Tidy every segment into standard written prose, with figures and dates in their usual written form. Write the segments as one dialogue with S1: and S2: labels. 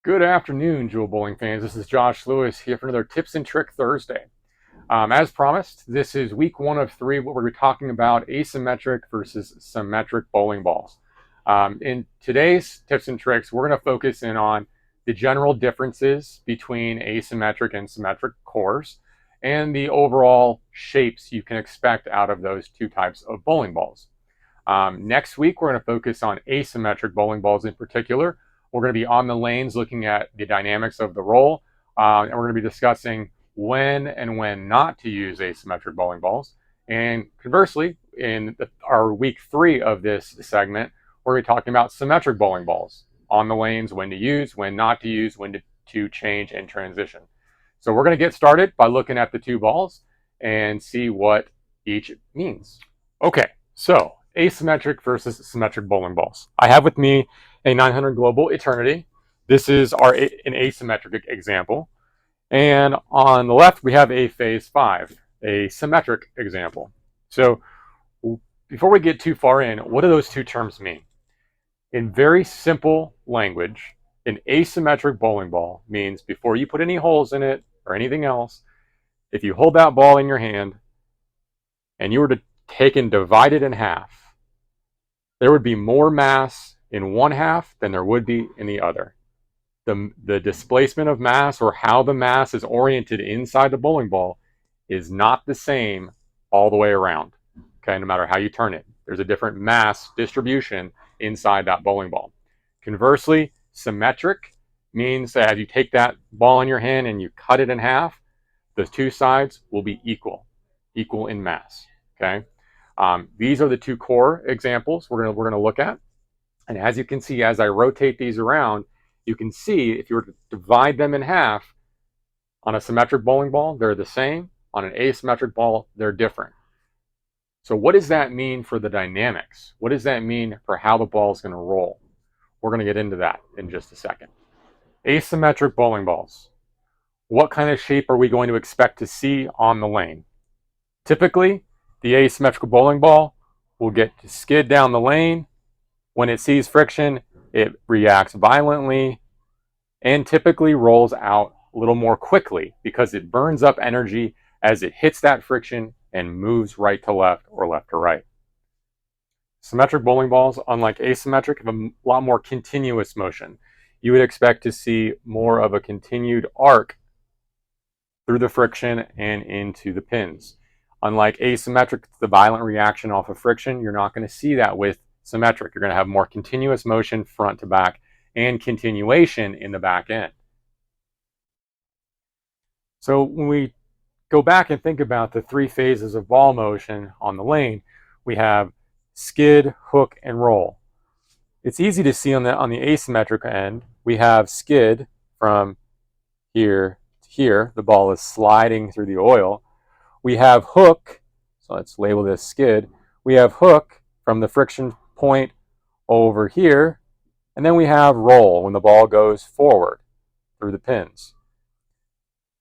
S1: Good afternoon, JeWeL bowling fans. This is Josh Lewis here for another Tips and Trick Thursday. As promised, this is week 1 of 3. What we're talking about asymmetric versus symmetric bowling balls. In today's tips and tricks, we're going to focus in on the general differences between asymmetric and symmetric cores and the overall shapes you can expect out of those two types of bowling balls. Next week, we're going to focus on asymmetric bowling balls in particular. We're going to be on the lanes looking at the dynamics of the roll, and we're going to be discussing when and when not to use asymmetric bowling balls. And conversely, in our week 3 of this segment, we're going to be talking about symmetric bowling balls, on the lanes, when to use, when not to use, when to change and transition. So we're going to get started by looking at the two balls and see what each means. Okay, so asymmetric versus symmetric bowling balls. I have with me a 900 Global Eternity. This is an asymmetric example. And on the left, we have a Phase 5, a symmetric example. So before we get too far in, what do those two terms mean? In very simple language, an asymmetric bowling ball means before you put any holes in it or anything else, if you hold that ball in your hand and you were to take and divide it in half, there would be more mass in one half than there would be in the other. The displacement of mass, or how the mass is oriented inside the bowling ball, is not the same all the way around. Okay, no matter how you turn it, there's a different mass distribution inside that bowling ball. Conversely, symmetric means that as you take that ball in your hand and you cut it in half, the two sides will be equal in mass. Okay, these are the two core examples we're gonna look at. And as you can see, as I rotate these around, you can see if you were to divide them in half, on a symmetric bowling ball, they're the same. On an asymmetric ball, they're different. So what does that mean for the dynamics? What does that mean for how the ball is going to roll? We're going to get into that in just a second. Asymmetric bowling balls. What kind of shape are we going to expect to see on the lane? Typically, the asymmetrical bowling ball will get to skid down the lane. When it sees friction, it reacts violently and typically rolls out a little more quickly because it burns up energy as it hits that friction and moves right to left or left to right. Symmetric bowling balls, unlike asymmetric, have a lot more continuous motion. You would expect to see more of a continued arc through the friction and into the pins. Unlike asymmetric, the violent reaction off of friction, you're not going to see that with symmetric. You're going to have more continuous motion front to back and continuation in the back end. So when we go back and think about the 3 phases of ball motion on the lane, we have skid, hook, and roll. It's easy to see on the asymmetric end, we have skid from here to here. The ball is sliding through the oil. We have hook, so let's label this skid. We have hook from the friction point over here, and then we have roll when the ball goes forward through the pins.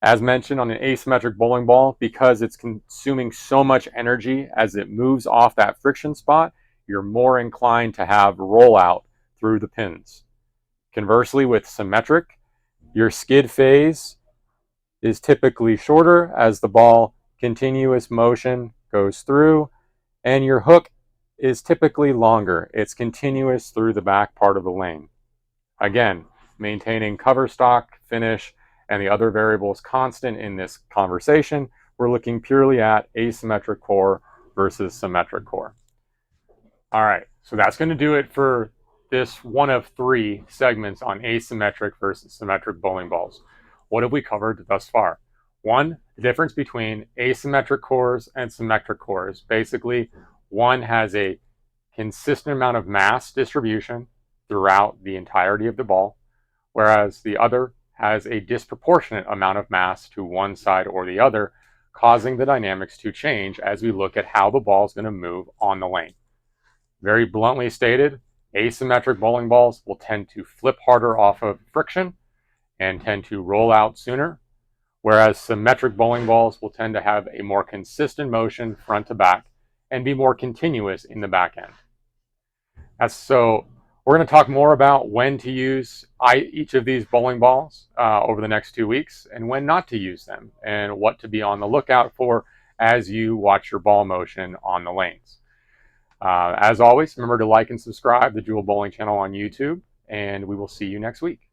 S1: As mentioned, on an asymmetric bowling ball, because it's consuming so much energy as it moves off that friction spot, you're more inclined to have rollout through the pins. Conversely, with symmetric, your skid phase is typically shorter as the ball continuous motion goes through, and your hook is typically longer. It's continuous through the back part of the lane. Again, maintaining cover stock, finish, and the other variables constant in this conversation, we're looking purely at asymmetric core versus symmetric core. All right, so that's going to do it for this 1 of 3 segments on asymmetric versus symmetric bowling balls. What have we covered thus far? 1, the difference between asymmetric cores and symmetric cores. Basically, one has a consistent amount of mass distribution throughout the entirety of the ball, whereas the other has a disproportionate amount of mass to one side or the other, causing the dynamics to change as we look at how the ball is going to move on the lane. Very bluntly stated, asymmetric bowling balls will tend to flip harder off of friction and tend to roll out sooner, whereas symmetric bowling balls will tend to have a more consistent motion front to back and be more continuous in the back end. So We're going to talk more about when to use each of these bowling balls over the next 2 weeks, and when not to use them, and what to be on the lookout for as you watch your ball motion on the lanes. As always, remember to like and subscribe to the JeWeL Bowling channel on YouTube, and we will see you next week.